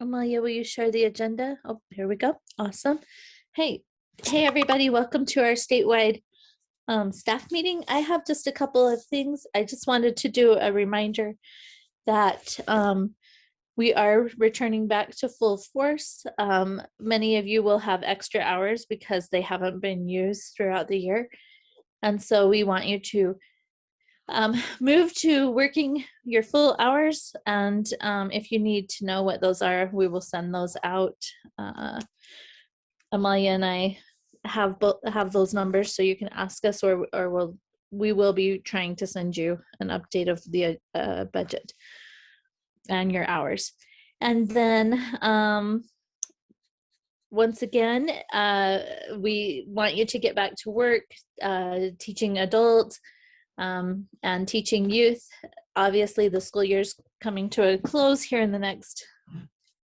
Amalia, will you share the agenda? Oh, here we go. Awesome. Hey, everybody. Welcome to our statewide staff meeting. I have just a couple of things. I just wanted to do a reminder that we are returning back to full force. Many of you will have extra hours because they haven't been used throughout the year. And so we want you to move to working your full hours. And if you need to know what those are, we will send those out. Amalia and I have those numbers, so you can ask us, or we will be trying to send you an update of the budget and your hours. And then once again, we want you to get back to work, teaching adults and teaching youth. Obviously, the school year is coming to a close here in the next,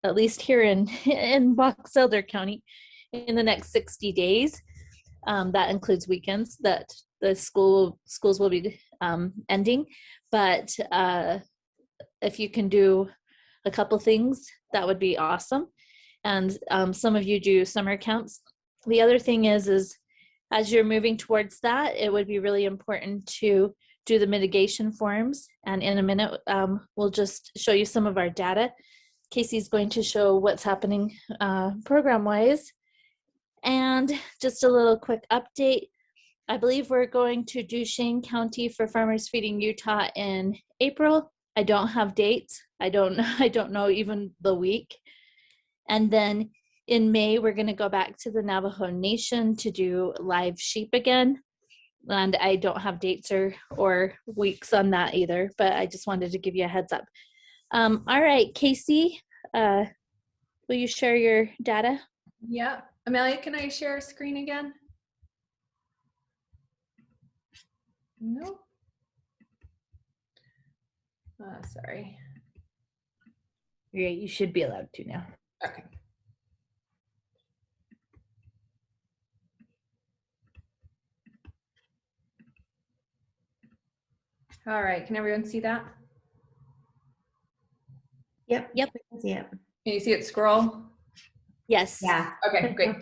at least here in Box Elder County, in the next 60 days. That includes weekends that the schools will be ending. But if you can do a couple things, that would be awesome. And some of you do summer camps. The other thing is as you're moving towards that, it would be really important to do the mitigation forms. And in a minute, we'll just show you some of our data. Casey's going to show what's happening program-wise. And just a little quick update. I believe we're going to Duchesne County for Farmers Feeding Utah in April. I don't have dates. I don't know even the week. And then in May, we're going to go back to the Navajo Nation to do live sheep again. And I don't have dates or weeks on that either, but I just wanted to give you a heads up. All right, Casey, will you share your data? Yeah. Amelia, can I share a screen again? No. Sorry. Yeah, you should be allowed to now. Okay. All right, can everyone see that? Yep. We can see it. Can you see it scroll? Yes. Yeah. Okay, great.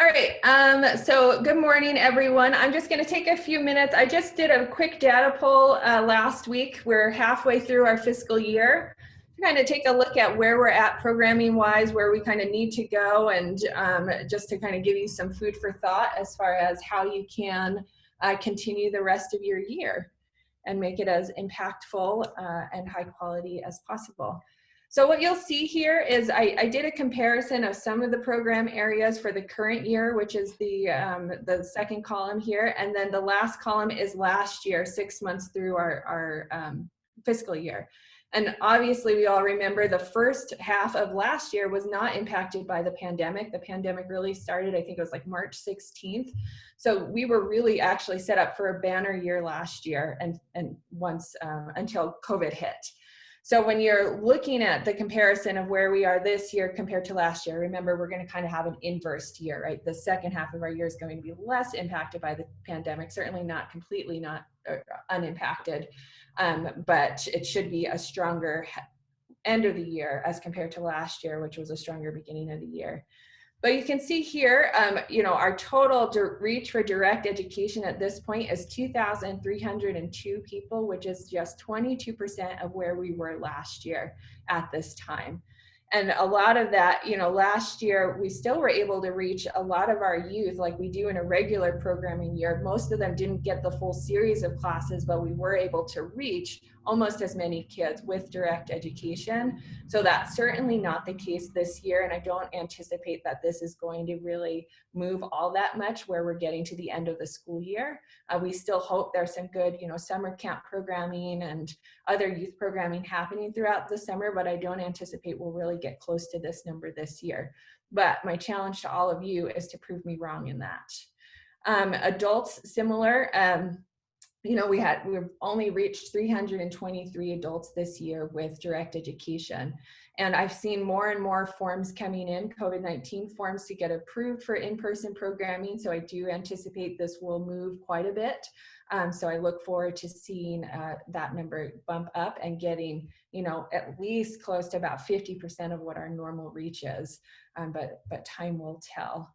All right, so good morning, everyone. I'm just gonna take a few minutes. I just did a quick data poll last week. We're halfway through our fiscal year. Kind of take a look at where we're at programming wise, where we kind of need to go, and just to kind of give you some food for thought as far as how you can continue the rest of your year and make it as impactful and high quality as possible. So what you'll see here is I did a comparison of some of the program areas for the current year, which is the second column here, and then the last column is last year, 6 months through our fiscal year. And obviously we all remember the first half of last year was not impacted by the pandemic. The pandemic really started, I think it was like March 16th. So we were really actually set up for a banner year last year and once until COVID hit. So when you're looking at the comparison of where we are this year compared to last year, remember we're going to kind of have an inverse year, right? The second half of our year is going to be less impacted by the pandemic, certainly not completely not unimpacted, but it should be a stronger end of the year as compared to last year, which was a stronger beginning of the year. But you can see here, our total reach for direct education at this point is 2,302 people, which is just 22% of where we were last year at this time. And a lot of that, last year, we still were able to reach a lot of our youth like we do in a regular programming year. Most of them didn't get the full series of classes, but we were able to reach almost as many kids with direct education. So that's certainly not the case this year. And I don't anticipate that this is going to really move all that much where we're getting to the end of the school year. We still hope there's some good, summer camp programming and other youth programming happening throughout the summer, but I don't anticipate we'll really get close to this number this year. But my challenge to all of you is to prove me wrong in that. Adults, similar. We've only reached 323 adults this year with direct education. And I've seen more and more forms coming in, COVID-19 forms, to get approved for in-person programming. So I do anticipate this will move quite a bit. So I look forward to seeing that number bump up and getting, at least close to about 50% of what our normal reach is. But time will tell.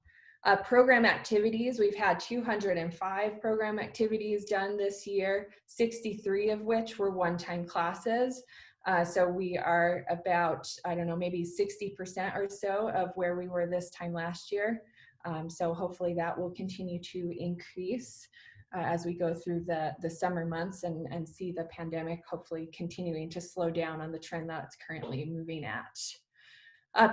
Program activities, we've had 205 program activities done this year, 63 of which were one-time classes. So we are about, I don't know, maybe 60% or so of where we were this time last year. So hopefully that will continue to increase as we go through the summer months and see the pandemic hopefully continuing to slow down on the trend that it's currently moving at.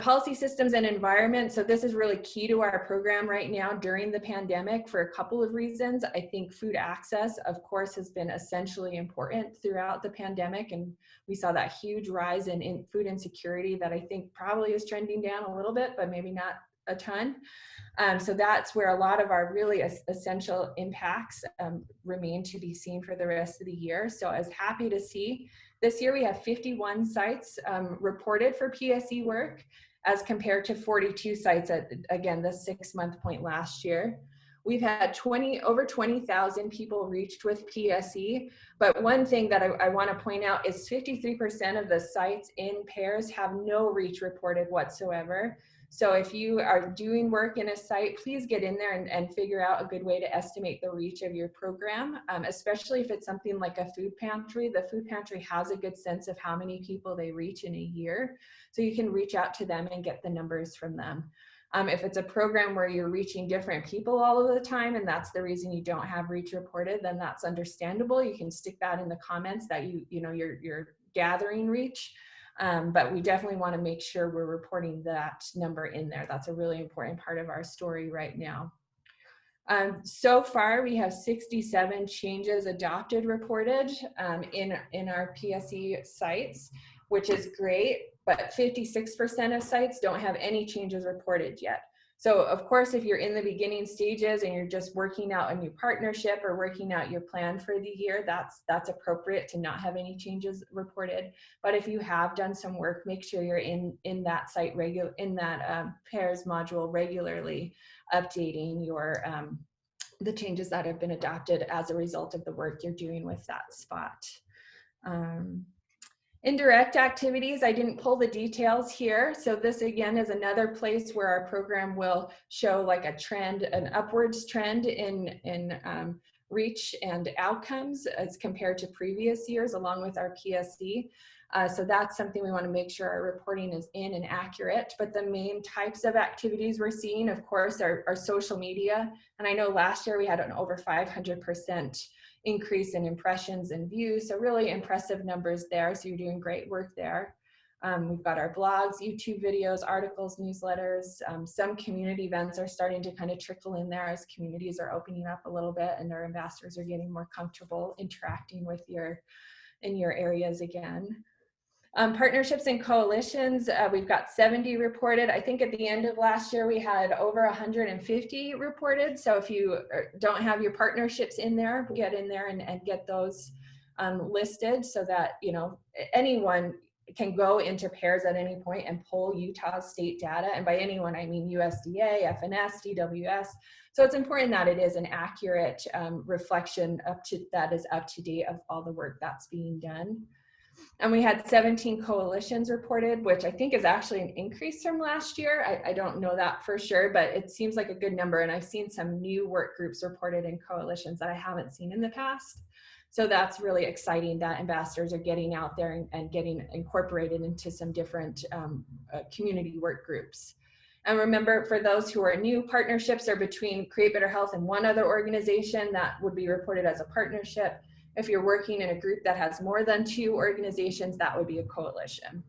Policy systems and environment. So this is really key to our program right now during the pandemic for a couple of reasons. I think food access, of course, has been essentially important throughout the pandemic. And we saw that huge rise in food insecurity that I think probably is trending down a little bit, but maybe not a ton. So that's where a lot of our really essential impacts remain to be seen for the rest of the year. So I was happy to see this year we have 51 sites reported for PSE work as compared to 42 sites at, again, the 6-month point last year. We've had over 20,000 people reached with PSE, but one thing that I want to point out is 53% of the sites in pairs have no reach reported whatsoever. So if you are doing work in a site, please get in there and figure out a good way to estimate the reach of your program, especially if it's something like a food pantry. The food pantry has a good sense of how many people they reach in a year. So you can reach out to them and get the numbers from them. If it's a program where you're reaching different people all of the time and that's the reason you don't have reach reported, then that's understandable. You can stick that in the comments that you're gathering reach. But we definitely want to make sure we're reporting that number in there. That's a really important part of our story right now. So far, we have 67 changes adopted reported in our PSE sites, which is great, but 56% of sites don't have any changes reported yet. So of course, if you're in the beginning stages and you're just working out a new partnership or working out your plan for the year, that's appropriate to not have any changes reported. But if you have done some work, make sure you're in that site pairs module regularly, updating your the changes that have been adopted as a result of the work you're doing with that spot. Indirect activities, I didn't pull the details here. So this again is another place where our program will show like a trend, an upwards trend in reach and outcomes as compared to previous years along with our PSE. So that's something we want to make sure our reporting is in and accurate. But the main types of activities we're seeing, of course, are social media. And I know last year we had an over 500% increase in impressions and views. So really impressive numbers there. So you're doing great work there. We've got our blogs, YouTube videos, articles, newsletters. Some community events are starting to kind of trickle in there as communities are opening up a little bit and our ambassadors are getting more comfortable interacting with in your areas again. Partnerships and coalitions, we've got 70 reported. I think at the end of last year, we had over 150 reported. So if you don't have your partnerships in there, get in there and get those listed so that, anyone can go into pairs at any point and pull Utah state data. And by anyone, I mean USDA, FNS, DWS. So it's important that it is an accurate reflection that is up to date of all the work that's being done. And we had 17 coalitions reported, which I think is actually an increase from last year. I don't know that for sure, but it seems like a good number. And I've seen some new work groups reported in coalitions that I haven't seen in the past. So that's really exciting that ambassadors are getting out there and getting incorporated into some different community work groups. And remember, for those who are new, partnerships are between Create Better Health and one other organization that would be reported as a partnership. If you're working in a group that has more than 2 organizations, that would be a coalition.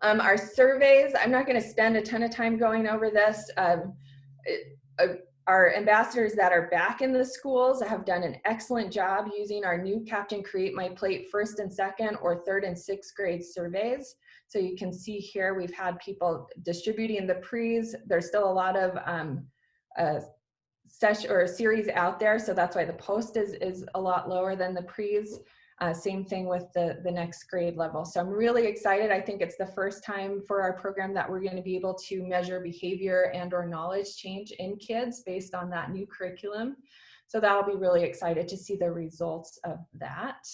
Our surveys, I'm not going to spend a ton of time going over this. Our ambassadors that are back in the schools have done an excellent job using our new Captain Create My Plate 1st and 2nd or 3rd and 6th grade surveys. So you can see here we've had people distributing the pre's. There's still a lot of session or series out there, so that's why the post is a lot lower than the pre's. Same thing with the next grade level. So I'm really excited. I think it's the first time for our program that we're going to be able to measure behavior and or knowledge change in kids based on that new curriculum. So that'll be really excited to see the results of that.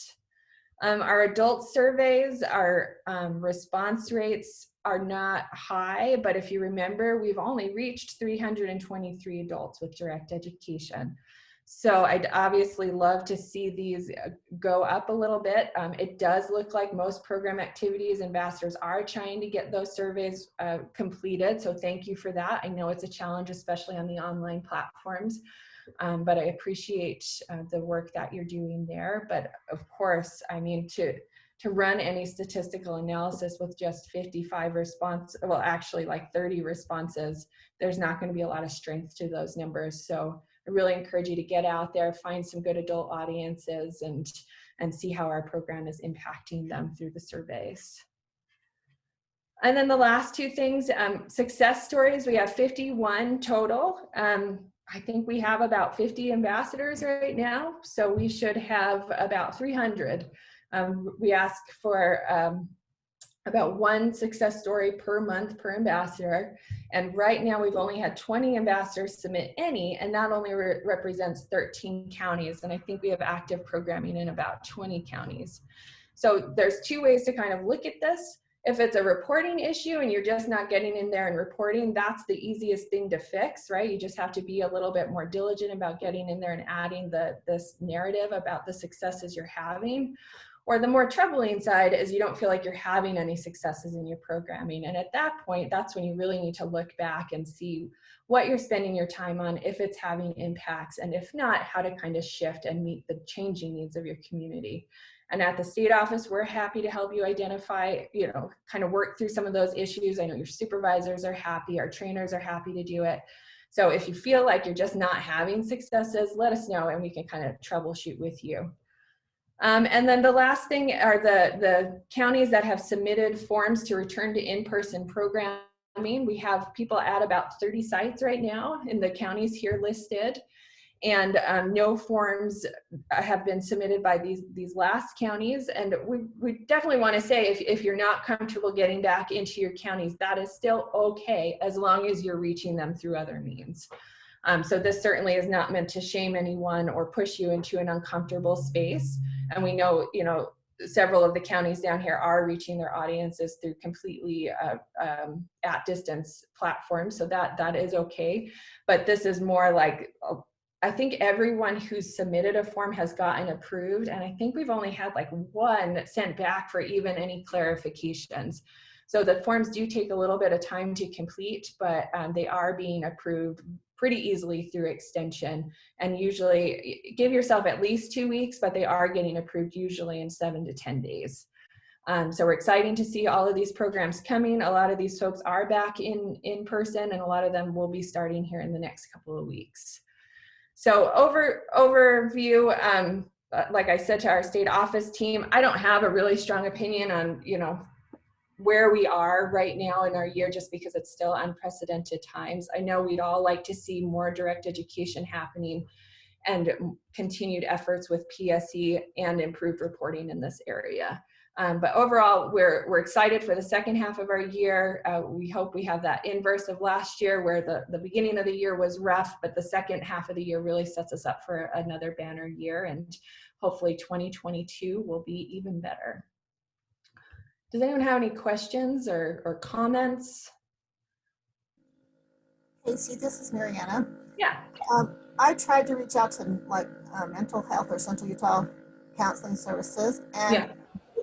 Our adult surveys, our response rates are not high, but if you remember, we've only reached 323 adults with direct education. So I'd obviously love to see these go up a little bit. It does look like most program activities ambassadors are trying to get those surveys completed. So thank you for that. I know it's a challenge, especially on the online platforms. But I appreciate the work that you're doing there. But of course, I mean, to run any statistical analysis with just 55 well, actually like 30 responses, there's not going to be a lot of strength to those numbers. So I really encourage you to get out there, find some good adult audiences, and see how our program is impacting them through the surveys. And then the last two things, success stories, we have 51 total. I think we have about 50 ambassadors right now, so we should have about 300. We ask for about one success story per month per ambassador, and right now we've only had 20 ambassadors submit any, and that only represents 13 counties, and I think we have active programming in about 20 counties. So there's two ways to kind of look at this. If it's a reporting issue and you're just not getting in there and reporting, that's the easiest thing to fix, right? You just have to be a little bit more diligent about getting in there and adding this narrative about the successes you're having. Or the more troubling side is you don't feel like you're having any successes in your programming. And at that point, that's when you really need to look back and see what you're spending your time on, if it's having impacts, and if not, how to kind of shift and meet the changing needs of your community. And at the state office, we're happy to help you identify, kind of work through some of those issues. I know your supervisors are happy, our trainers are happy to do it. So if you feel like you're just not having successes, let us know and we can kind of troubleshoot with you. And then the last thing are the counties that have submitted forms to return to in-person programming. We have people at about 30 sites right now in the counties here listed. And no forms have been submitted by these last counties. And we definitely want to say if you're not comfortable getting back into your counties, that is still okay as long as you're reaching them through other means. So this certainly is not meant to shame anyone or push you into an uncomfortable space. And we know, several of the counties down here are reaching their audiences through completely at distance platforms. So that is okay. But this is more like, I think everyone who's submitted a form has gotten approved, and I think we've only had like one sent back for even any clarifications. So the forms do take a little bit of time to complete, but they are being approved pretty easily through extension. And usually give yourself at least 2 weeks, but they are getting approved usually in 7 to 10 days. So we're excited to see all of these programs coming. A lot of these folks are back in person, and a lot of them will be starting here in the next couple of weeks. So overview, like I said to our state office team, I don't have a really strong opinion on, where we are right now in our year, just because it's still unprecedented times. I know we'd all like to see more direct education happening and continued efforts with PSE and improved reporting in this area. But overall, we're excited for the second half of our year. We hope we have that inverse of last year, where the beginning of the year was rough, but the second half of the year really sets us up for another banner year, and hopefully 2022 will be even better. Does anyone have any questions or comments? Casey, this is Mariana. Yeah. I tried to reach out to mental health or Central Utah Counseling Services and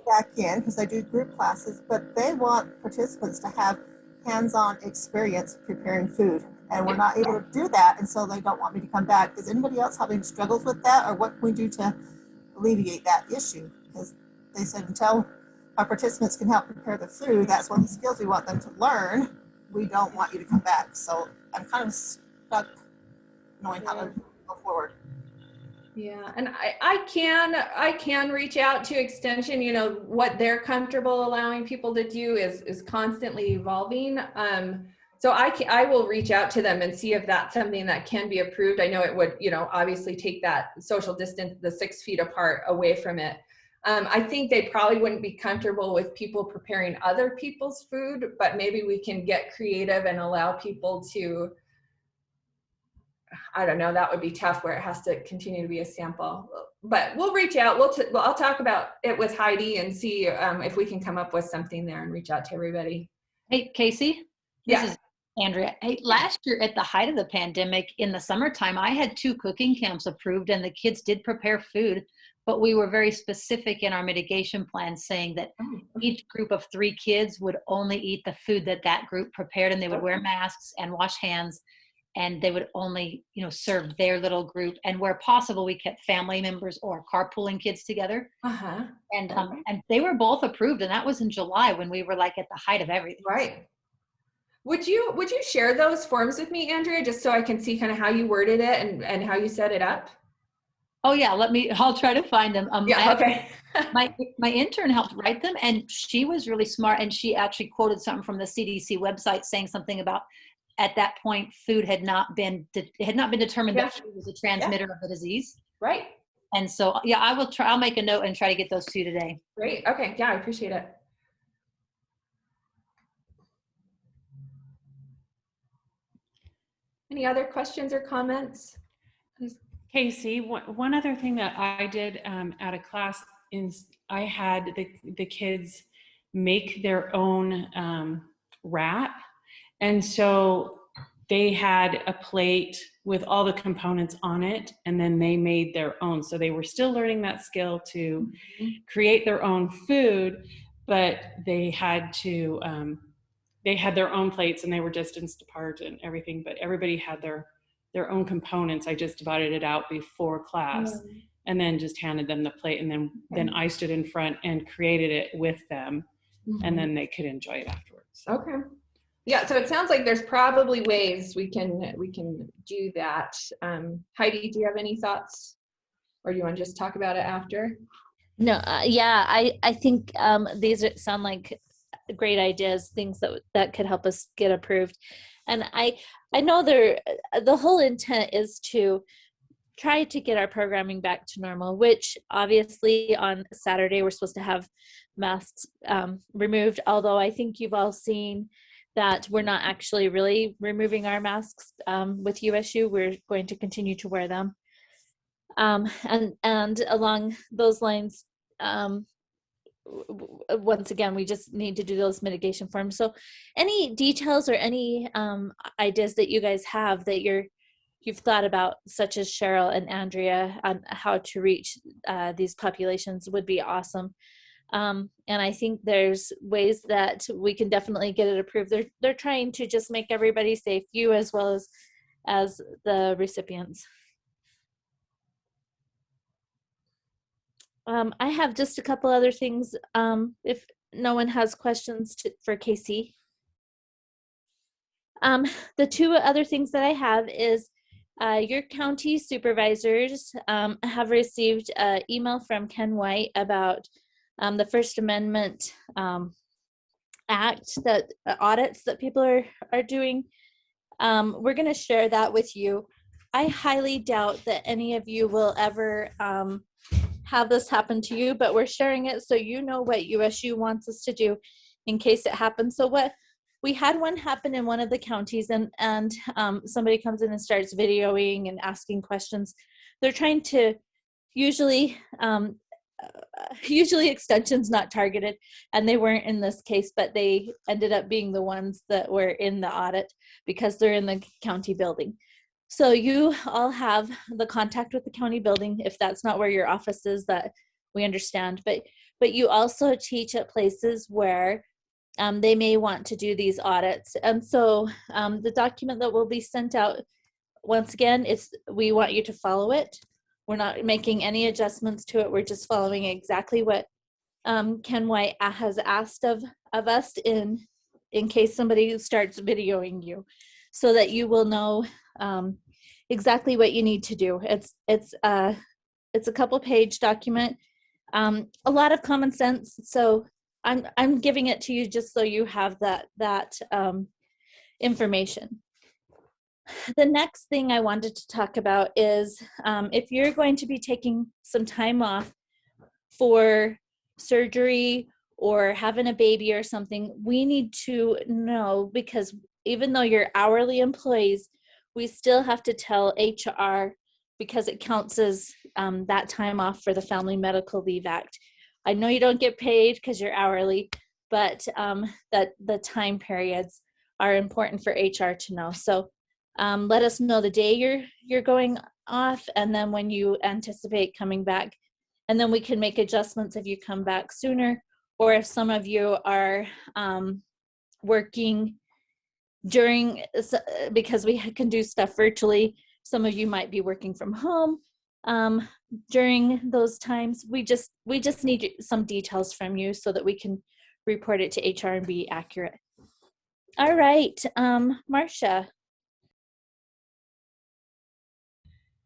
back in, because I do group classes, but they want participants to have hands-on experience preparing food, and we're not able to do that, and so they don't want me to come back. Is anybody else having struggles with that, or what can we do to alleviate that issue? Because they said until our participants can help prepare the food, that's one of the skills we want them to learn. We don't want you to come back. So I'm kind of stuck knowing how to go forward. Yeah, and I can reach out to Extension. What they're comfortable allowing people to do is constantly evolving. So I will reach out to them and see if that's something that can be approved. I know it would, obviously take that social distance, the 6 feet apart, away from it. I think they probably wouldn't be comfortable with people preparing other people's food, but maybe we can get creative and allow people to, I don't know, that would be tough where it has to continue to be a sample. But we'll reach out. I'll talk about it with Heidi and see if we can come up with something there and reach out to everybody. Hey, Casey. Yeah. This is Andrea. Hey, last year at the height of the pandemic in the summertime, I had 2 cooking camps approved and the kids did prepare food, but we were very specific in our mitigation plan saying that each group of 3 kids would only eat the food that that group prepared, and they would wear masks and wash hands, and they would only, serve their little group. And where possible, we kept family members or carpooling kids together. And they were both approved, and that was in July when we were like at the height of everything. Right. Would you share those forms with me, Andrea, just so I can see kind of how you worded it and how you set it up? Oh yeah, I'll try to find them. Yeah, okay. my intern helped write them, and she was really smart, and she actually quoted something from the CDC website saying something about, at that point, food had not been determined that food was a transmitter of the disease. Right. And so, yeah, I'll make a note and try to get those to you today. Great. Okay. Yeah, I appreciate it. Any other questions or comments? Casey, one other thing that I did at a class is I had the kids make their own wrap. And so they had a plate with all the components on it, and then they made their own. So they were still learning that skill to create their own food, but they had their own plates and they were distanced apart and everything, but everybody had their own components. I just divided it out before class and then just handed them the plate, and then I stood in front and created it with them, and then they could enjoy it afterwards. Okay. Yeah, so it sounds like there's probably ways we can do that. Heidi, do you have any thoughts, or do you want to just talk about it after? No, yeah, I think these sound like great ideas, things that could help us get approved. And I know the whole intent is to try to get our programming back to normal, which obviously on Saturday we're supposed to have masks removed, although I think you've all seen that we're not actually really removing our masks with USU. We're going to continue to wear them. And along those lines, once again, we just need to do those mitigation forms. So any details or any ideas that you guys have that you've thought about, such as Cheryl and Andrea, on how to reach these populations would be awesome. And I think there's ways that we can definitely get it approved. They're trying to just make everybody safe, you as well as the recipients. I have just a couple other things, if no one has questions for Casey. The 2 other things that I have is your county supervisors have received an email from Ken White about the First Amendment Act, that audits that people are doing. We're going to share that with you. I highly doubt that any of you will ever have this happen to you, but we're sharing it so you know what USU wants us to do in case it happens. So we had one happen in one of the counties, and somebody comes in and starts videoing and asking questions. They're trying to usually extensions not targeted, and they weren't in this case, but they ended up being the ones that were in the audit because they're in the county building. So you all have the contact with the county building. If that's not where your office is, that we understand, but you also teach at places where they may want to do these audits. And so the document that will be sent out, once again, we want you to follow it. We're not making any adjustments to it. We're just following exactly what Ken White has asked of us in case somebody starts videoing you, so that you will know exactly what you need to do. It's a couple page document, a lot of common sense. So I'm giving it to you just so you have that information. The next thing I wanted to talk about is if you're going to be taking some time off for surgery or having a baby or something, we need to know, because even though you're hourly employees, we still have to tell HR because it counts as that time off for the Family Medical Leave Act. I know you don't get paid because you're hourly, but that the time periods are important for HR to know. So let us know the day you're going off, and then when you anticipate coming back, and then we can make adjustments if you come back sooner, or if some of you are working during, because we can do stuff virtually. Some of you might be working from home during those times. We just need some details from you so that we can report it to HR and be accurate. All right, Marcia.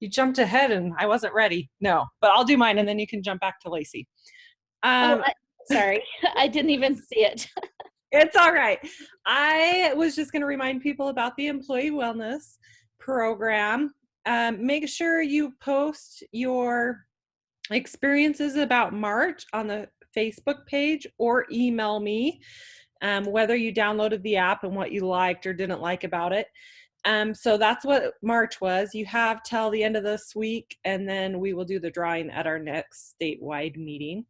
You jumped ahead and I wasn't ready. No, but I'll do mine and then you can jump back to Lacey. Sorry, I didn't even see it. It's all right. I was just going to remind people about the employee wellness program. Make sure you post your experiences about March on the Facebook page or email me, whether you downloaded the app and what you liked or didn't like about it. So that's what March was. You have till the end of this week, and then we will do the drawing at our next statewide meeting.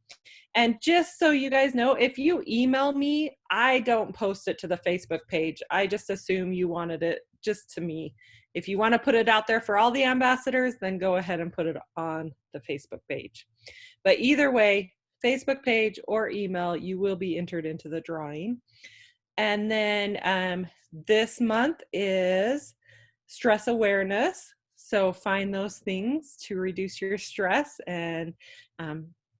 And just so you guys know, if you email me, I don't post it to the Facebook page. I just assume you wanted it just to me. If you want to put it out there for all the ambassadors, then go ahead and put it on the Facebook page. But either way, Facebook page or email, you will be entered into the drawing. And then this month is stress awareness. So find those things to reduce your stress and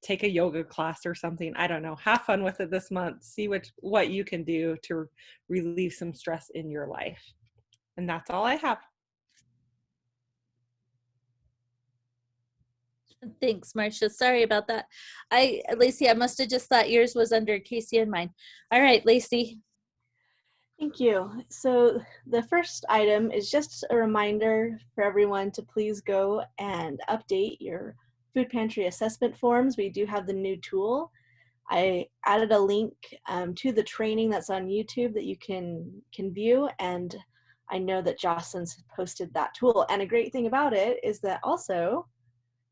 take a yoga class or something. I don't know. Have fun with it this month. See what you can do to relieve some stress in your life. And that's all I have. Thanks, Marcia. Sorry about that. Lacey, I must have just thought yours was under Casey and mine. All right, Lacey. Thank you. So the first item is just a reminder for everyone to please go and update your food pantry assessment forms. We do have the new tool. I added a link to the training that's on YouTube that you can view, and I know that Jocelyn's posted that tool. And a great thing about it is that also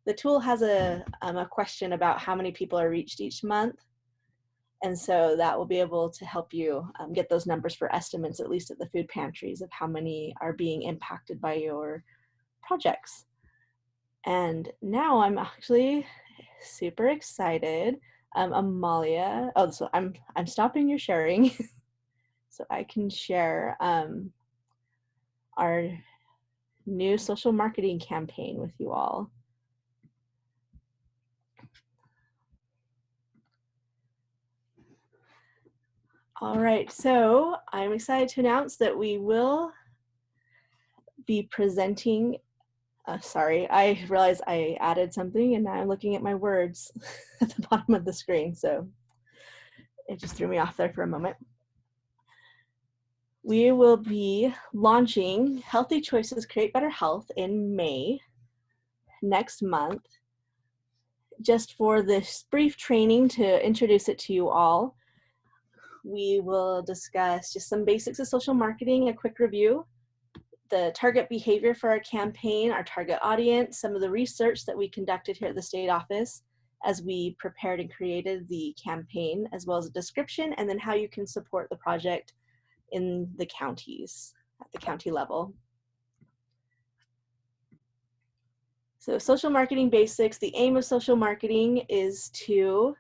the tool has a question about how many people are reached each month. And so that will be able to help you get those numbers for estimates, at least at the food pantries, of how many are being impacted by your projects. And now I'm actually super excited. Amalia, so I'm stopping your sharing so I can share our new social marketing campaign with you all. All right, so I'm excited to announce that we will be presenting, sorry, I realized I added something and now I'm looking at my words at the bottom of the screen, so it just threw me off there for a moment. We will be launching Healthy Choices Create Better Health in May next month, just for this brief training to introduce it to you all. We will discuss just some basics of social marketing, a quick review, the target behavior for our campaign, our target audience, some of the research that we conducted here at the state office as we prepared and created the campaign, as well as a description, and then how you can support the project in the counties, at the county level. So social marketing basics, the aim of social marketing is to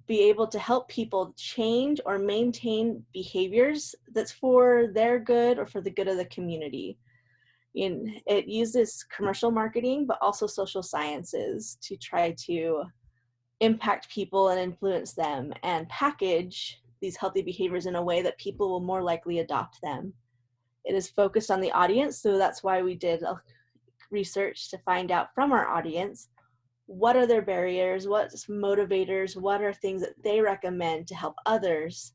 be able to help people change or maintain behaviors that's for their good or for the good of the community. It uses commercial marketing, but also social sciences to try to impact people and influence them and package these healthy behaviors in a way that people will more likely adopt them. It is focused on the audience, so that's why we did research to find out from our audience what are their barriers, what's motivators, what are things that they recommend to help others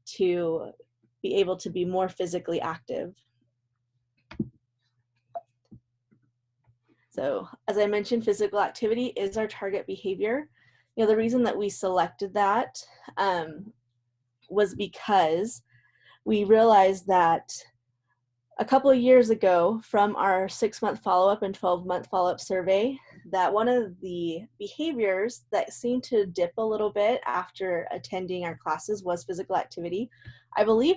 to be able to be more physically active. So as I mentioned, physical activity is our target behavior. The reason that we selected that was because we realized that a couple of years ago, from our 6-month follow-up and 12-month follow-up survey, that one of the behaviors that seemed to dip a little bit after attending our classes was physical activity. I believe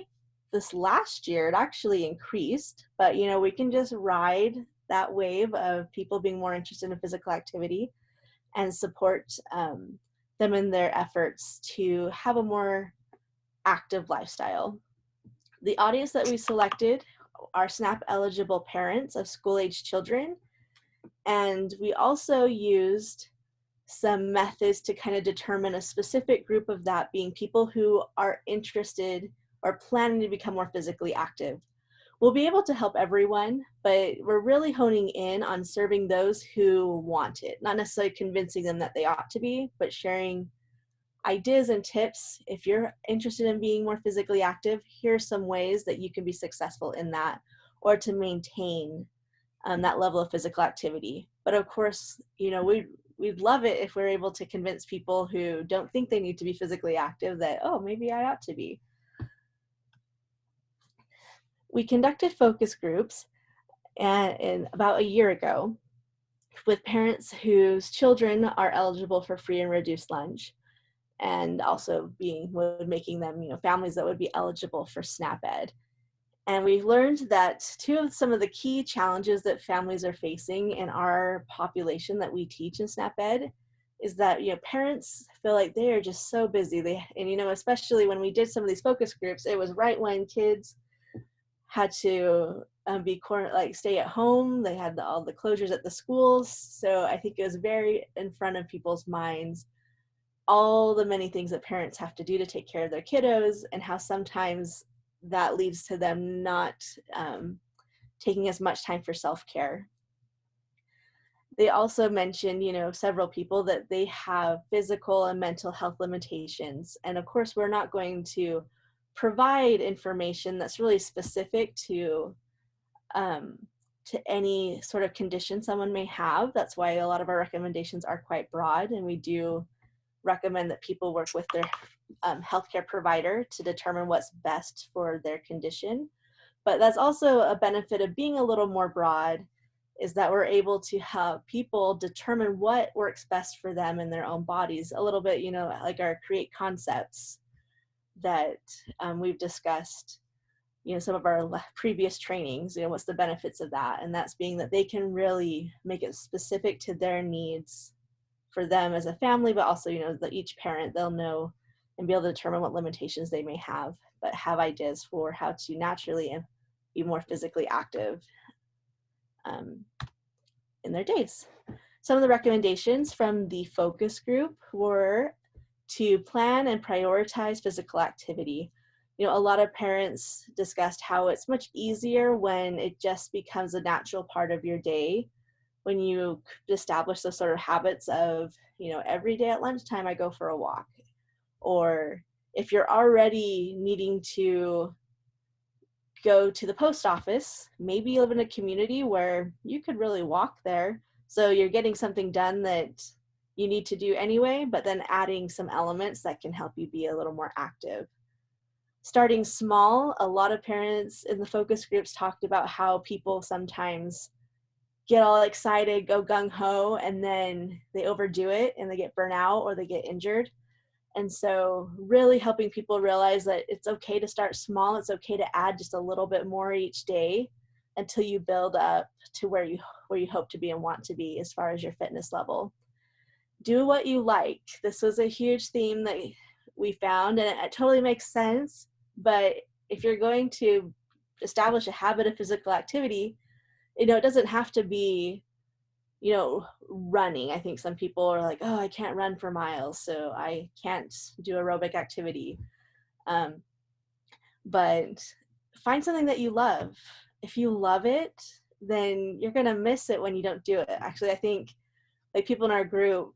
this last year it actually increased, but we can just ride that wave of people being more interested in physical activity and support them in their efforts to have a more active lifestyle. The audience that we selected are SNAP eligible parents of school-age children, and we also used some methods to kind of determine a specific group of that being people who are interested or planning to become more physically active. We'll be able to help everyone, but we're really honing in on serving those who want it, not necessarily convincing them that they ought to be, but sharing ideas and tips. If you're interested in being more physically active, here's some ways that you can be successful in that, or to maintain that level of physical activity. But of course, we'd love it if we're able to convince people who don't think they need to be physically active that, oh, maybe I ought to be. We conducted focus groups in about a year ago with parents whose children are eligible for free and reduced lunch, and also making them, families that would be eligible for SNAP Ed. And we've learned that some of the key challenges that families are facing in our population that we teach in SNAP Ed is that, parents feel like they are just so busy. Especially when we did some of these focus groups, it was right when kids had to stay at home. They had all the closures at the schools. So I think it was very in front of people's minds, all the many things that parents have to do to take care of their kiddos, and how sometimes that leads to them not taking as much time for self-care. They also mentioned, several people, that they have physical and mental health limitations. And of course, we're not going to provide information that's really specific to any sort of condition someone may have. That's why a lot of our recommendations are quite broad, and we do recommend that people work with their healthcare provider to determine what's best for their condition. But that's also a benefit of being a little more broad, is that we're able to have people determine what works best for them in their own bodies. A little bit, like our create concepts that we've discussed, some of our previous trainings, what's the benefits of that? And that's being that they can really make it specific to their needs for them as a family, but also, that each parent, they'll know and be able to determine what limitations they may have, but have ideas for how to naturally be more physically active in their days. Some of the recommendations from the focus group were to plan and prioritize physical activity. A lot of parents discussed how it's much easier when it just becomes a natural part of your day, when you establish those sort of habits of, every day at lunchtime I go for a walk. Or if you're already needing to go to the post office, maybe you live in a community where you could really walk there. So you're getting something done that you need to do anyway, but then adding some elements that can help you be a little more active. Starting small, a lot of parents in the focus groups talked about how people sometimes get all excited, go gung-ho, and then they overdo it and they get burnt out or they get injured. And so really helping people realize that it's okay to start small. It's okay to add just a little bit more each day until you build up to where you hope to be and want to be as far as your fitness level. Do what you like. This was a huge theme that we found, and it totally makes sense. But if you're going to establish a habit of physical activity, it doesn't have to be, running. I think some people are like, oh, I can't run for miles, so I can't do aerobic activity. But find something that you love. If you love it, then you're going to miss it when you don't do it. Actually, I think like people in our group,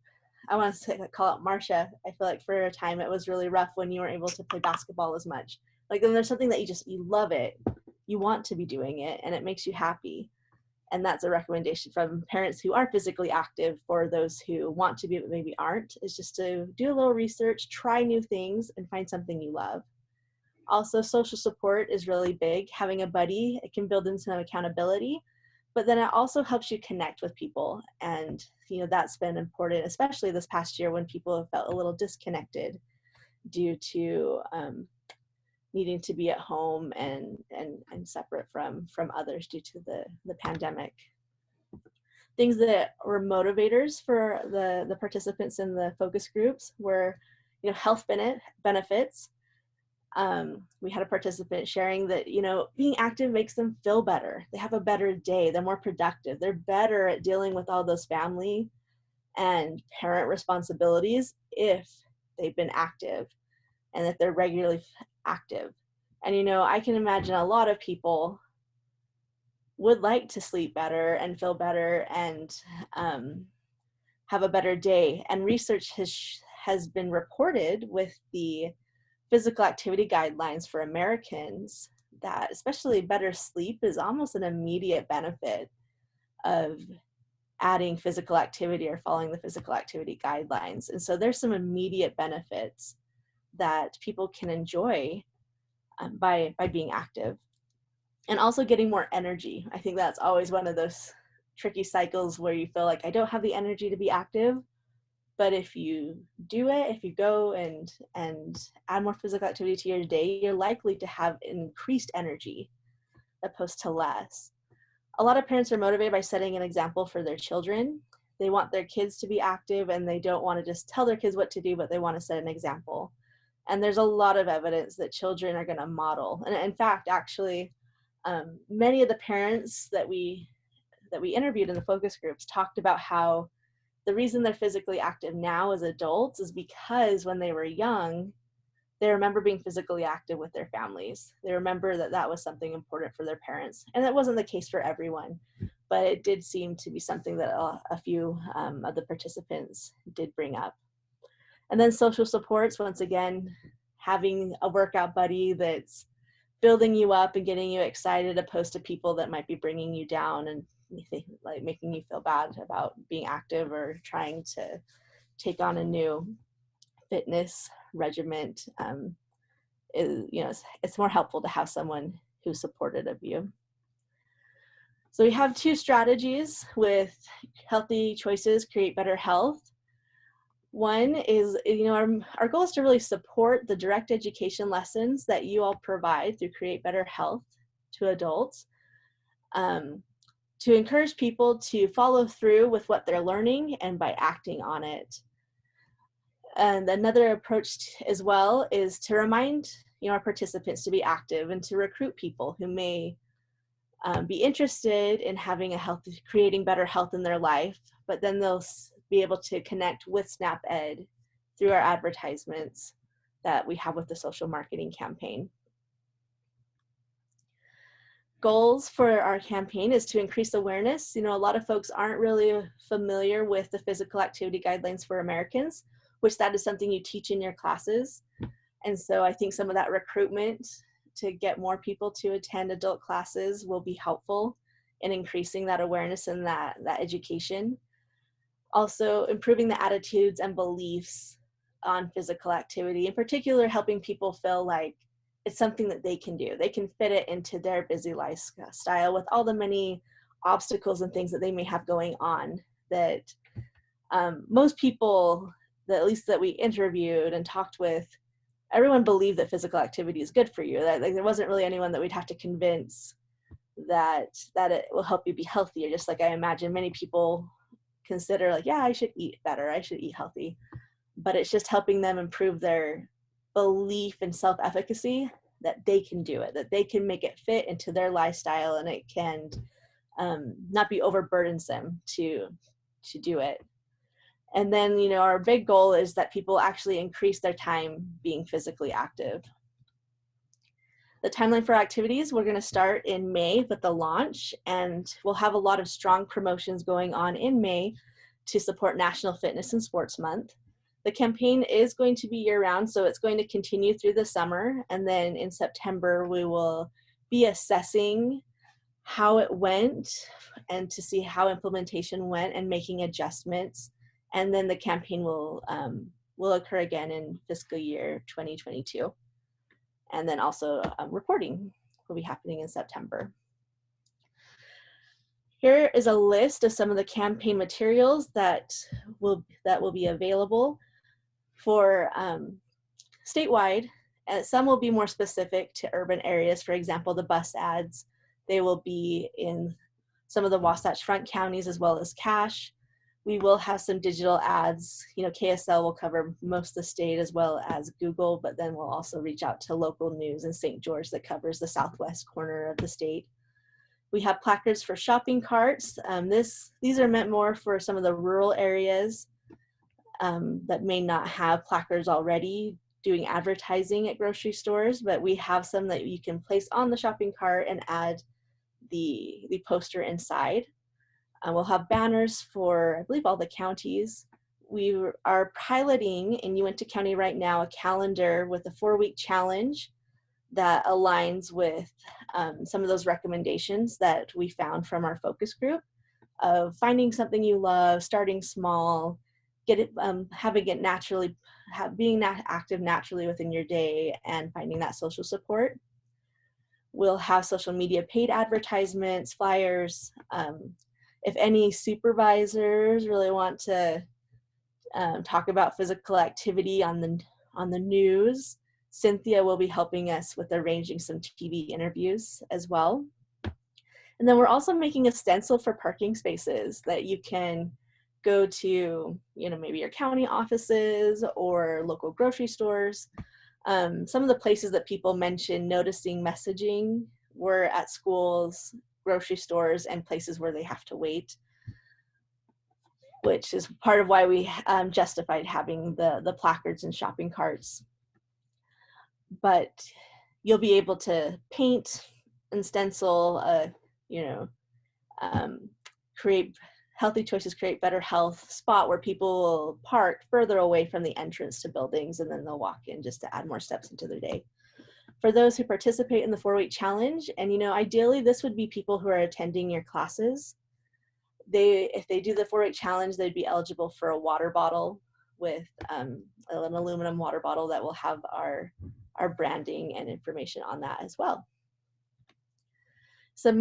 I want to call out Marcia. I feel like for a time it was really rough when you weren't able to play basketball as much. Like, then there's something that you love it. You want to be doing it and it makes you happy. And that's a recommendation from parents who are physically active for those who want to be but maybe aren't, is just to do a little research, try new things, and find something you love. Also, social support is really big. Having a buddy, it can build in some accountability, but then it also helps you connect with people. And, you know, that's been important, especially this past year when people have felt a little disconnected due to needing to be at home and separate from others due to the pandemic. Things that were motivators for the participants in the focus groups were, you know, health benefits. We had a participant sharing that, you know, being active makes them feel better. They have a better day. They're more productive. They're better at dealing with all those family and parent responsibilities if they've been active and that they're regularly active. And, you know, I can imagine a lot of people would like to sleep better and feel better and have a better day. And research has been reported with the physical activity guidelines for Americans that especially better sleep is almost an immediate benefit of adding physical activity or following the physical activity guidelines. And so there's some immediate benefits that people can enjoy by being active. And also getting more energy. I think that's always one of those tricky cycles where you feel like I don't have the energy to be active. But if you do it, if you go and add more physical activity to your day, you're likely to have increased energy opposed to less. A lot of parents are motivated by setting an example for their children. They want their kids to be active and they don't want to just tell their kids what to do, but they want to set an example. And there's a lot of evidence that children are going to model. And in fact, actually, many of the parents that we interviewed in the focus groups talked about how the reason they're physically active now as adults is because when they were young, they remember being physically active with their families. They remember that that was something important for their parents. And that wasn't the case for everyone, but it did seem to be something that a few of the participants did bring up. And then social supports, once again, having a workout buddy that's building you up and getting you excited opposed to people that might be bringing you down and like making you feel bad about being active or trying to take on a new fitness regimen. It's more helpful to have someone who's supportive of you. So we have two strategies with healthy choices, create better health. One is, our goal is to really support the direct education lessons that you all provide through Create Better Health to adults, to encourage people to follow through with what they're learning and by acting on it. And another approach as well is to remind our participants to be active and to recruit people who may be interested in having creating better health in their life, but then they'll be able to connect with SNAP Ed through our advertisements that we have with the social marketing campaign. Goals for our campaign is to increase awareness. A lot of folks aren't really familiar with the physical activity guidelines for Americans, which that is something you teach in your classes. And so I think some of that recruitment to get more people to attend adult classes will be helpful in increasing that awareness and that education. Also, improving the attitudes and beliefs on physical activity, in particular, helping people feel like it's something that they can do. They can fit it into their busy lifestyle with all the many obstacles and things that they may have going on that most people, at least that we interviewed and talked with, everyone believed that physical activity is good for you. That there wasn't really anyone that we'd have to convince that it will help you be healthier. Just like I imagine many people consider like, yeah, I should eat better, I should eat healthy, but it's just helping them improve their belief and self-efficacy that they can do it, that they can make it fit into their lifestyle and it can not be overburdensome to do it. And then, our big goal is that people actually increase their time being physically active. The timeline for activities, we're going to start in May with the launch, and we'll have a lot of strong promotions going on in May to support National Fitness and Sports Month. The campaign is going to be year-round, so it's going to continue through the summer, and then in September we will be assessing how it went and to see how implementation went and making adjustments. And then the campaign will occur again in fiscal year 2022. And then also reporting will be happening in September. Here is a list of some of the campaign materials that will be available for statewide. Some will be more specific to urban areas. For example, the bus ads, they will be in some of the Wasatch Front counties as well as Cache. We will have some digital ads. KSL will cover most of the state as well as Google, but then we'll also reach out to local news in St. George that covers the southwest corner of the state. We have placards for shopping carts. These are meant more for some of the rural areas that may not have placards already doing advertising at grocery stores, but we have some that you can place on the shopping cart and add the poster inside. We'll have banners for, I believe, all the counties. We are piloting in Uinta County right now a calendar with a 4-week challenge that aligns with some of those recommendations that we found from our focus group of finding something you love, starting small, having it naturally, being active naturally within your day, and finding that social support. We'll have social media paid advertisements, flyers. If any supervisors really want to talk about physical activity on the news, Cynthia will be helping us with arranging some TV interviews as well. And then we're also making a stencil for parking spaces that you can go to, maybe your county offices or local grocery stores. Some of the places that people mentioned noticing messaging were at schools, grocery stores, and places where they have to wait, which is part of why we justified having the placards and shopping carts. But you'll be able to paint and stencil, create healthy choices, create better health spot where people will park further away from the entrance to buildings, and then they'll walk in just to add more steps into their day. For those who participate in the 4-week challenge, and ideally this would be people who are attending your classes. If they do the 4-week challenge, they'd be eligible for a water bottle with an aluminum water bottle that will have our branding and information on that as well. Some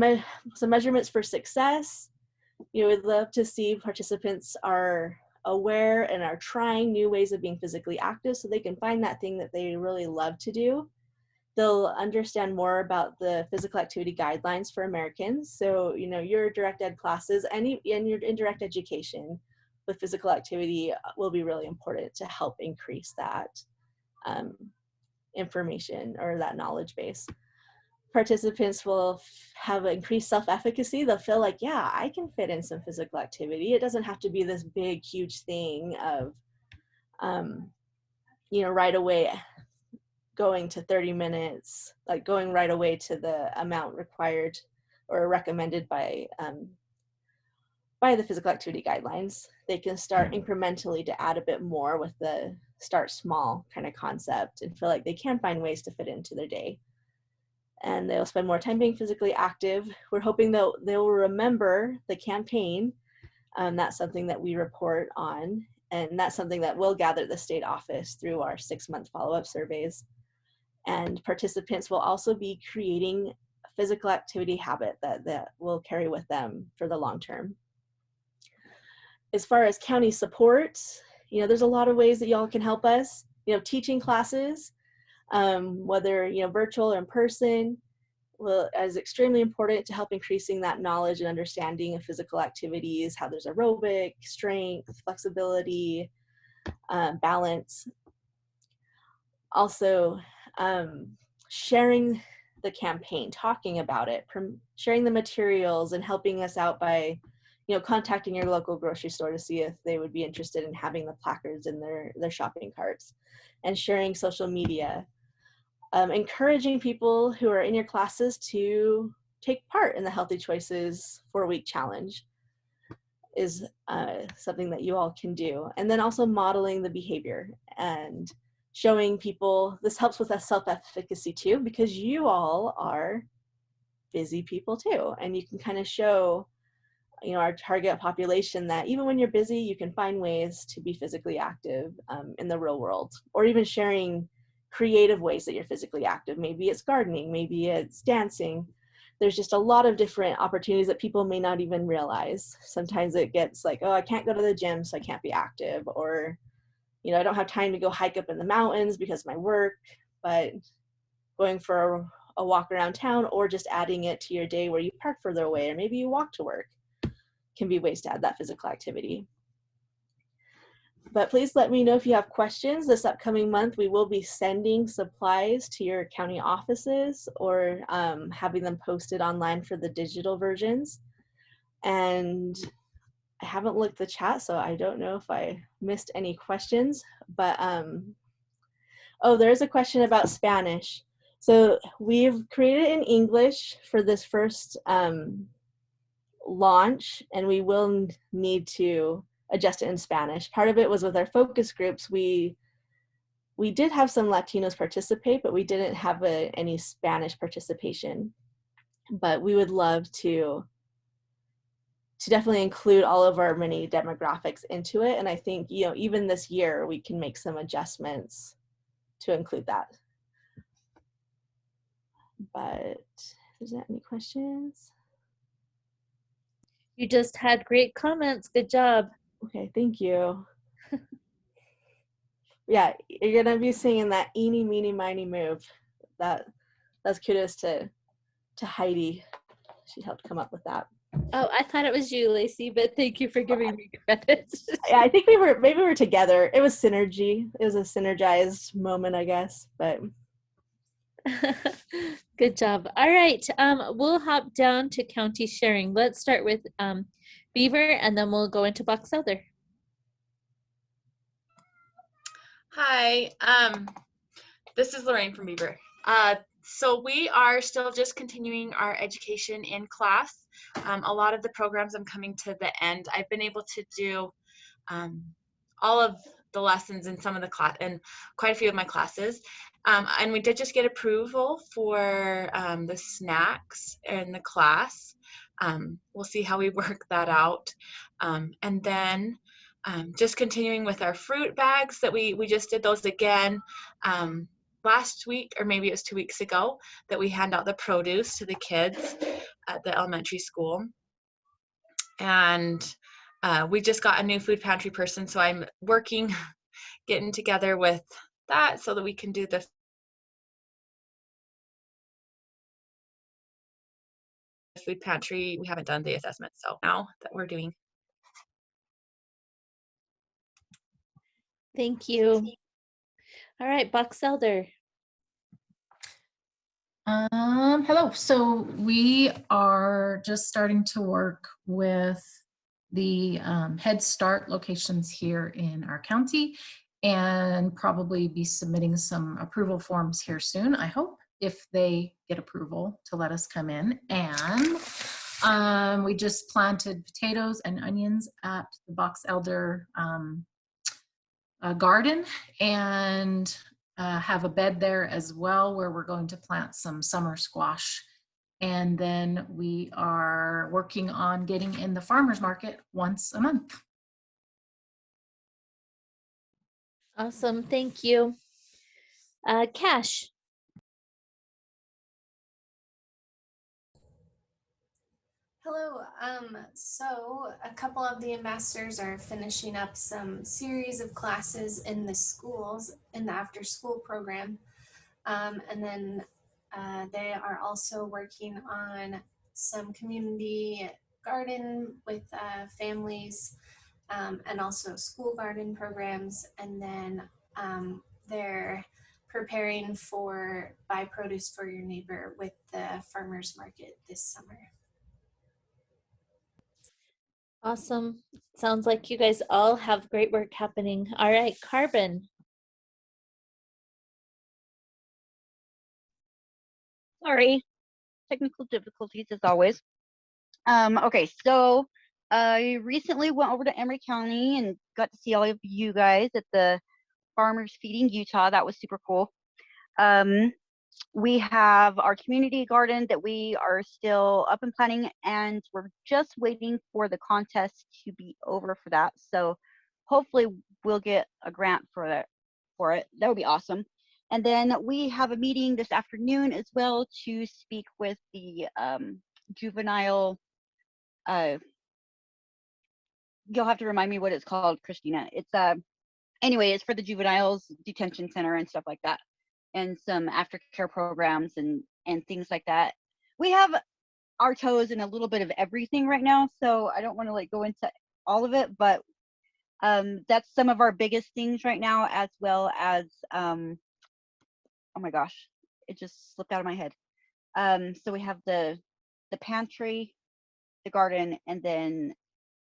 measurements for success. We'd love to see participants are aware and are trying new ways of being physically active so they can find that thing that they really love to do. They'll understand more about the physical activity guidelines for Americans. So, your direct ed classes and your indirect education with physical activity will be really important to help increase that information or that knowledge base. Participants will have increased self-efficacy. They'll feel like, yeah, I can fit in some physical activity. It doesn't have to be this big, huge thing of, right away going to 30 minutes, like going right away to the amount required or recommended by the physical activity guidelines. They can start incrementally to add a bit more with the start small kind of concept and feel like they can find ways to fit into their day. And they'll spend more time being physically active. We're hoping that they will remember the campaign. That's something that we report on, and that's something that we'll gather at the state office through our 6-month follow-up surveys. And participants will also be creating a physical activity habit that will carry with them for the long term. As far as county support, there's a lot of ways that y'all can help us. Teaching classes, whether virtual or in person, is extremely important to help increasing that knowledge and understanding of physical activities, how there's aerobic, strength, flexibility, balance. Also, sharing the campaign, talking about it, sharing the materials, and helping us out by contacting your local grocery store to see if they would be interested in having the placards in their shopping carts, and sharing social media. Encouraging people who are in your classes to take part in the Healthy Choices 4-week challenge is something that you all can do. And then also modeling the behavior and showing people, this helps with that self-efficacy too, because you all are busy people too. And you can kind of show, our target population that even when you're busy, you can find ways to be physically active in the real world, or even sharing creative ways that you're physically active. Maybe it's gardening, maybe it's dancing. There's just a lot of different opportunities that people may not even realize. Sometimes it gets like, oh, I can't go to the gym, so I can't be active, or, I don't have time to go hike up in the mountains because of my work. But going for a walk around town, or just adding it to your day where you park further away, or maybe you walk to work, can be ways to add that physical activity. But please let me know if you have questions. This upcoming month, we will be sending supplies to your county offices, or having them posted online for the digital versions. And I haven't looked the chat, so I don't know if I missed any questions. But oh, there's a question about Spanish. So we've created in English for this first launch, and we will need to adjust it in Spanish. Part of it was with our focus groups. We did have some Latinos participate, but we didn't have any Spanish participation. But we would love to definitely include all of our many demographics into it. And I think, even this year, we can make some adjustments to include that. But is there any questions? You just had great comments. Good job. Okay, thank you. Yeah, you're gonna be singing that eeny, meeny, miny, move. That's kudos to Heidi. She helped come up with that. Oh, I thought it was you, Lacey, but thank you for giving me credit. Yeah, I think maybe we were together. It was synergy. It was a synergized moment, I guess. But good job. All right, we'll hop down to county sharing. Let's start with Beaver, and then we'll go into Box Elder. Hi, this is Lorraine from Beaver. So we are still just continuing our education in class. A lot of the programs, I'm coming to the end. I've been able to do all of the lessons in some of the class and quite a few of my classes. And we did just get approval for the snacks in the class. We'll see how we work that out. And then just continuing with our fruit bags that we just did those again last week, or maybe it was 2 weeks ago, that we hand out the produce to the kids at the elementary school. And we just got a new food pantry person, so I'm getting together with that so that we can do the food pantry. We haven't done the assessment, so now that we're doing. Thank you. All right, Box Elder. Hello. So we are just starting to work with the Head Start locations here in our county, and probably be submitting some approval forms here soon, I hope, if they get approval to let us come in. And we just planted potatoes and onions at the Box Elder garden, and have a bed there as well where we're going to plant some summer squash. And then we are working on getting in the farmer's market once a month. Awesome, thank you. Cash. Hello. So a couple of the ambassadors are finishing up some series of classes in the schools in the after school program. And then they are also working on some community garden with families, and also school garden programs. And then they're preparing for Buy Produce for Your Neighbor with the farmers market this summer. Awesome. Sounds like you guys all have great work happening. All right, Carbon. Sorry, technical difficulties as always. Okay, so I recently went over to Emory County and got to see all of you guys at the Farmers Feeding Utah. That was super cool. We have our community garden that we are still up and planning, and we're just waiting for the contest to be over for that. So hopefully we'll get a grant for it. That would be awesome. And then we have a meeting this afternoon as well to speak with the juvenile. You'll have to remind me what it's called, Christina. It's anyway, it's for the juveniles detention center and stuff like that, and some aftercare programs and things like that. We have our toes in a little bit of everything right now, so I don't want to like go into all of it, but that's some of our biggest things right now, as well as oh my gosh, it just slipped out of my head. So we have the pantry, the garden, and then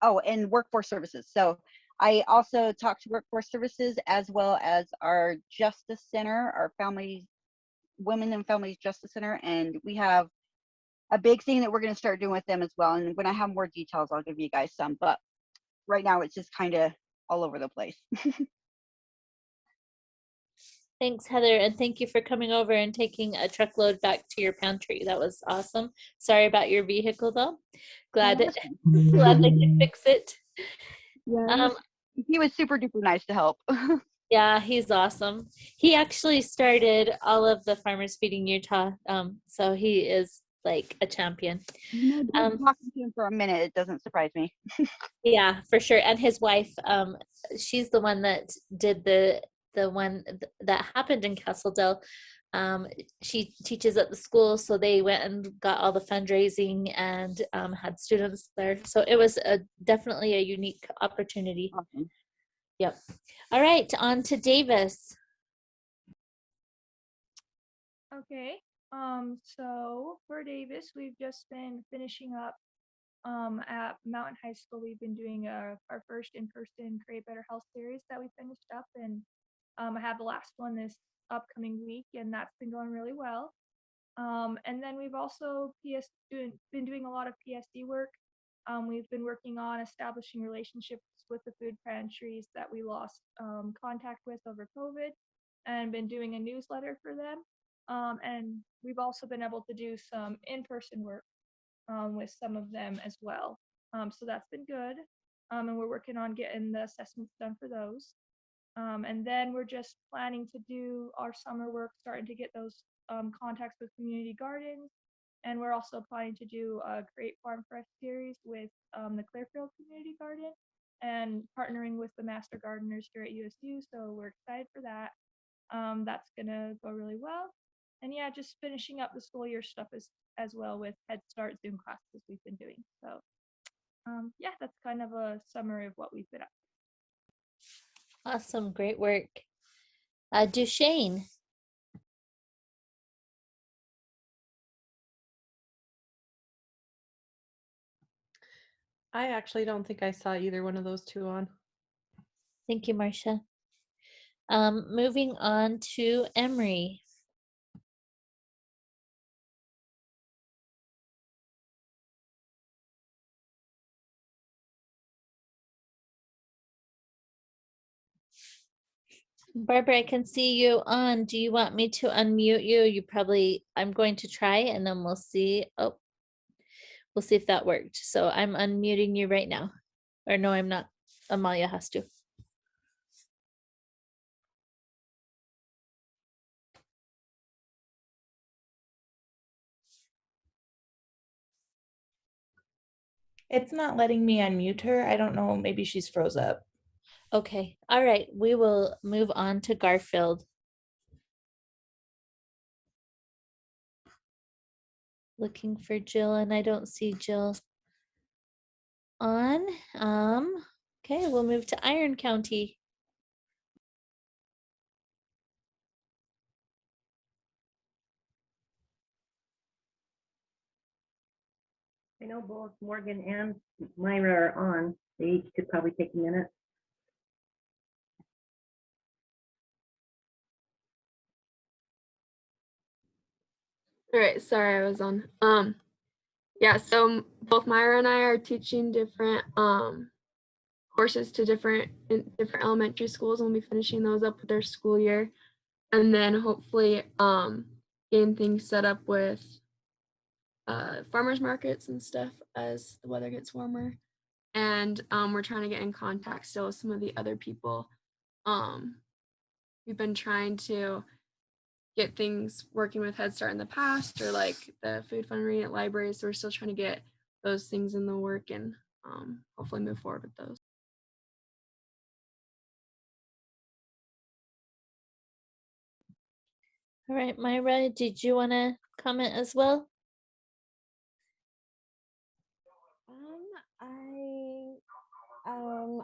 and workforce services. So I also talked to workforce services as well as our justice center, our women and families justice center, and we have a big thing that we're going to start doing with them as well. And when I have more details, I'll give you guys some, but right now it's just kind of all over the place. Thanks, Heather, and thank you for coming over and taking a truckload back to your pantry. That was awesome. Sorry about your vehicle, though. Glad they could fix it. Yeah, he was super duper nice to help. Yeah, he's awesome. He actually started all of the Farmers Feeding Utah, so he is like a champion. Talking to him for a minute, it doesn't surprise me. Yeah, for sure. And his wife, she's the one that did the one that happened in Castledale. She teaches at the school, so they went and got all the fundraising and had students there. So it was definitely a unique opportunity. Awesome. Yep. All right, on to Davis. Okay. So for Davis, we've just been finishing up at Mountain High School. We've been doing our first in-person Create Better Health series that we finished up, and I have the last one this upcoming week, and that's been going really well. And then we've also been doing a lot of PSD work. We've been working on establishing relationships with the food pantries that we lost contact with over COVID, and been doing a newsletter for them. And we've also been able to do some in-person work with some of them as well. So that's been good. And we're working on getting the assessments done for those. And then we're just planning to do our summer work, starting to get those contacts with community gardens. And we're also planning to do a Great Farm Fresh series with the Clearfield Community Garden and partnering with the Master Gardeners here at USU. So we're excited for that. That's gonna go really well. And yeah, just finishing up the school year stuff as well with Head Start Zoom classes we've been doing. So yeah, that's kind of a summary of what we've been up to. Awesome, great work. Duchesne. I actually don't think I saw either one of those two on. Thank you, Marcia. Moving on to Emery. Barbara, I can see you on. Do you want me to unmute you? I'm going to try and then we'll see. Oh, we'll see if that worked. So I'm unmuting you right now. Or no, I'm not. Amalia has to. It's not letting me unmute her. I don't know. Maybe she's froze up. Okay. All right. We will move on to Garfield. Looking for Jill, and I don't see Jill on. Okay, we'll move to Iron County. I know both Morgan and Myra are on. They each could probably take a minute. All right, sorry, I was on. Yeah, so both Myra and I are teaching different courses to different elementary schools, and we'll be finishing those up with their school year. And then hopefully getting things set up with farmers markets and stuff as the weather gets warmer. And we're trying to get in contact still with some of the other people. We've been trying to get things working with Head Start in the past, or like the food fund reading at libraries. So we're still trying to get those things in the work and hopefully move forward with those. All right, Myra, did you want to comment as well?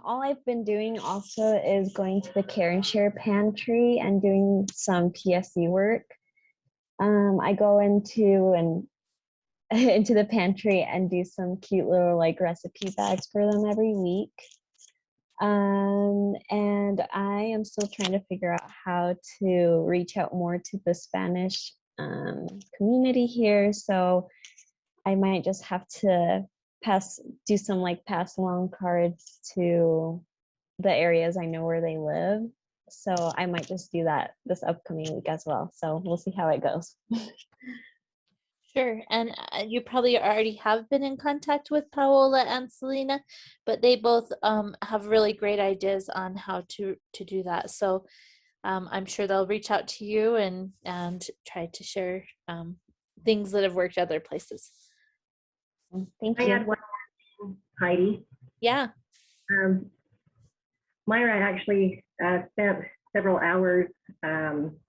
All I've been doing also is going to the Care and Share pantry and doing some PSC work. I go into the pantry and do some cute little like recipe bags for them every week. And I am still trying to figure out how to reach out more to the Spanish community here. So I might just have to do some like pass along cards to the areas I know where they live. So I might just do that this upcoming week as well. So we'll see how it goes. Sure, and you probably already have been in contact with Paola and Selena, but they both have really great ideas on how to do that. So I'm sure they'll reach out to you and try to share things that have worked other places. Thank I you. had one, Heidi. Yeah. Myra actually spent several hours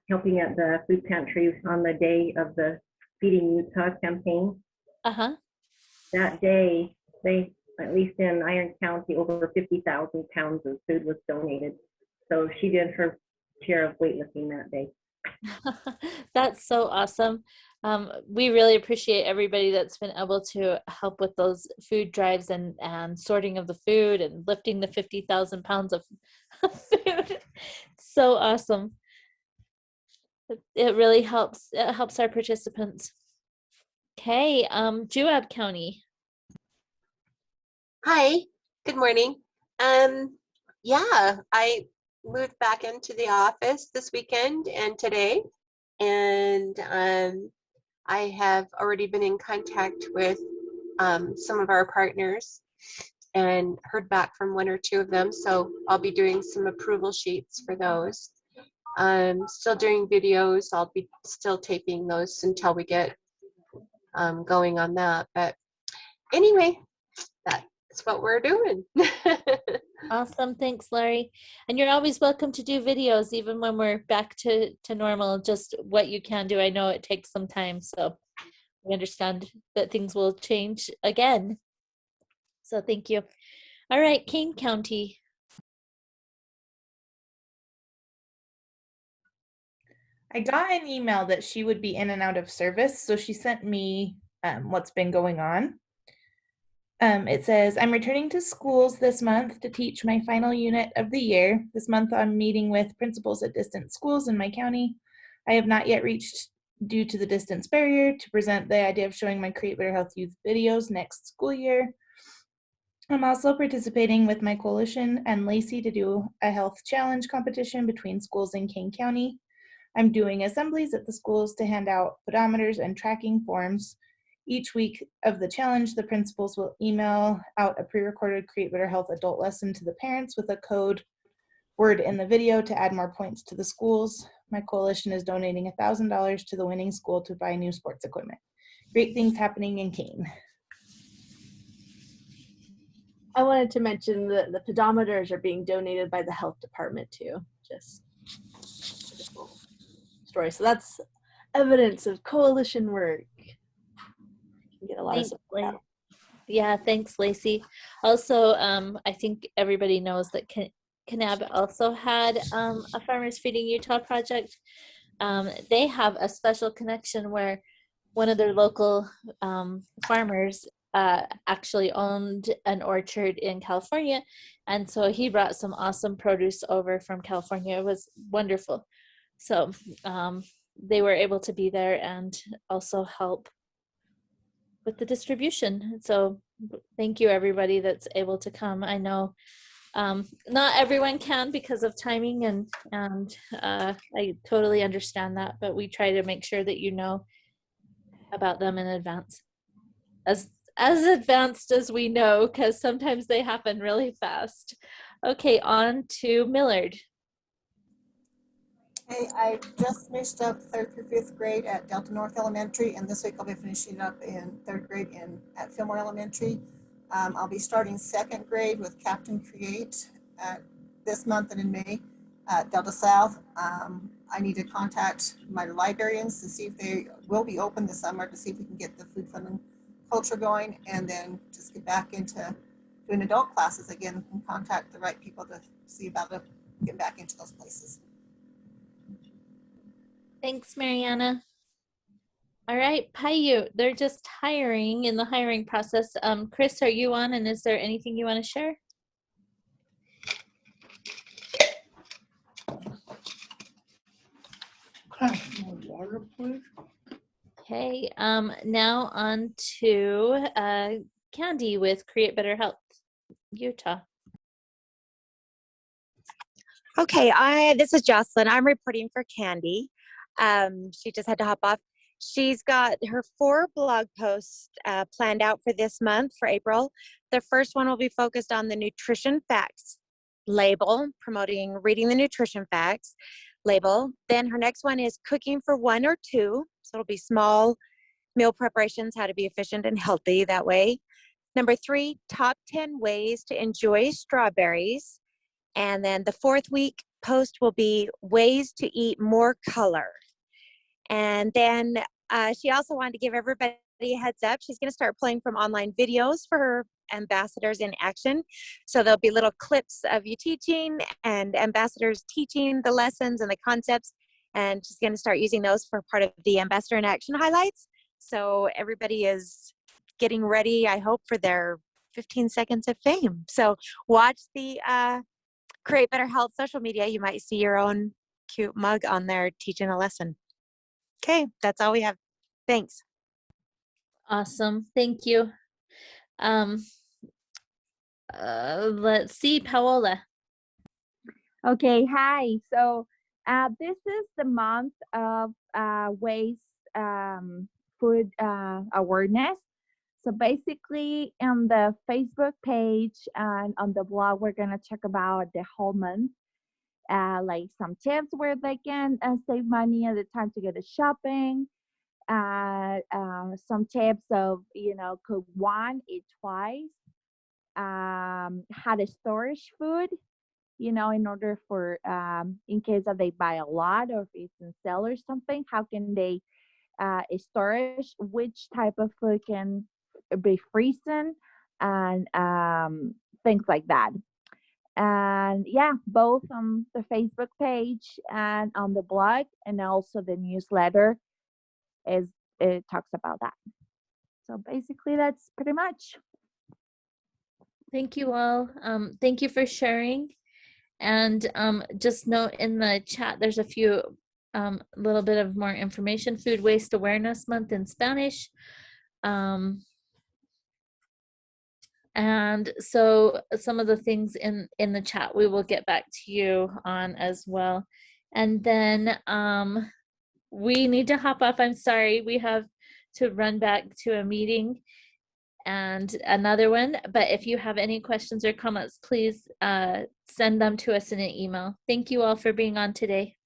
helping at the food pantry on the day of the Feeding Utah campaign. That day, they, at least in Iron County, over 50,000 pounds of food was donated. So she did her share of weightlifting that day. That's so awesome. We really appreciate everybody that's been able to help with those food drives and sorting of the food and lifting the 50,000 pounds of food. So awesome. It really helps. It helps our participants. Okay, Juab County. Hi, good morning. Yeah, I moved back into the office this weekend and today, and I have already been in contact with some of our partners and heard back from one or two of them, so I'll be doing some approval sheets for those. Still doing videos. I'll be still taping those until we get going on that, but anyway, that's what we're doing. Awesome. Thanks, Larry. And you're always welcome to do videos, even when we're back to normal, just what you can do. I know it takes some time, so we understand that things will change again. So thank you. All right, Kane County. I got an email that she would be in and out of service, so she sent me what's been going on. It says, I'm returning to schools this month to teach my final unit of the year. This month I'm meeting with principals at distant schools in my county. I have not yet reached, due to the distance barrier, to present the idea of showing my Create Better Health Youth videos next school year. I'm also participating with my coalition and Lacey to do a health challenge competition between schools in Kane County. I'm doing assemblies at the schools to hand out pedometers and tracking forms. Each week of the challenge, the principals will email out a pre-recorded Create Better Health adult lesson to the parents with a code word in the video to add more points to the schools. My coalition is donating $1,000 to the winning school to buy new sports equipment. Great things happening in Kane. I wanted to mention that the pedometers are being donated by the health department too. Just story. So that's evidence of coalition work. You get a lot of support. Yeah, thanks, Lacey. Also, I think everybody knows that Kanab also had a Farmers Feeding Utah project. They have a special connection where one of their local farmers actually owned an orchard in California, and so he brought some awesome produce over from California. It was wonderful. So they were able to be there and also help with the distribution. So thank you everybody that's able to come. I know Not everyone can because of timing, and I totally understand that, but we try to make sure that you know about them in advance, as advanced as we know, because sometimes they happen really fast. Okay, on to Millard. Hey, I just finished up 3rd through 5th grade at Delta North Elementary, and this week I'll be finishing up in 3rd grade at Fillmore Elementary. I'll be starting 2nd grade with Captain Create this month and in May at Delta South. I need to contact my librarians to see if they will be open this summer, to see if we can get the food, fun, and culture going, and then just get back into doing adult classes again and contact the right people to see about getting back into those places. Thanks, Mariana. All right, Paiute, they're just hiring in the hiring process. Chris, are you on, and is there anything you want to share? Water, please. Okay, now on to Candy with Create Better Health, Utah. Okay, this is Jocelyn. I'm reporting for Candy. She just had to hop off. She's got her 4 blog posts planned out for this month, for April. The first one will be focused on the nutrition facts label, promoting reading the nutrition facts label. Then her next one is cooking for 1 or 2. So it'll be small meal preparations, how to be efficient and healthy that way. Number 3, top 10 ways to enjoy strawberries. And then the 4th week post will be ways to eat more color. And then she also wanted to give everybody a heads up. She's going to start playing from online videos for her ambassadors in action. So there'll be little clips of you teaching and ambassadors teaching the lessons and the concepts. And she's going to start using those for part of the ambassador in action highlights. So everybody is getting ready, I hope, for their 15 seconds of fame. So watch the Create Better Health social media. You might see your own cute mug on there teaching a lesson. Okay, that's all we have. Thanks. Awesome, thank you. Let's see, Paola. Okay, hi. So this is the month of waste food awareness. So basically on the Facebook page and on the blog, we're going to talk about the whole month, like some tips where they can save money at the time to go to shopping, some tips of, cook 1, eat twice, how to storage food, in order for, in case that they buy a lot or if it's in sale or something, how can they storage, which type of food can be frozen, and things like that. And yeah, both on the Facebook page and on the blog, and also the newsletter it talks about that. So basically that's pretty much. Thank you all. Thank you for sharing. And just note in the chat, there's a few little bit of more information. Food Waste Awareness Month in Spanish. And so some of the things in the chat we will get back to you on as well. And then we need to hop off. I'm sorry, we have to run back to a meeting and another one. But if you have any questions or comments, please send them to us in an email. Thank you all for being on today.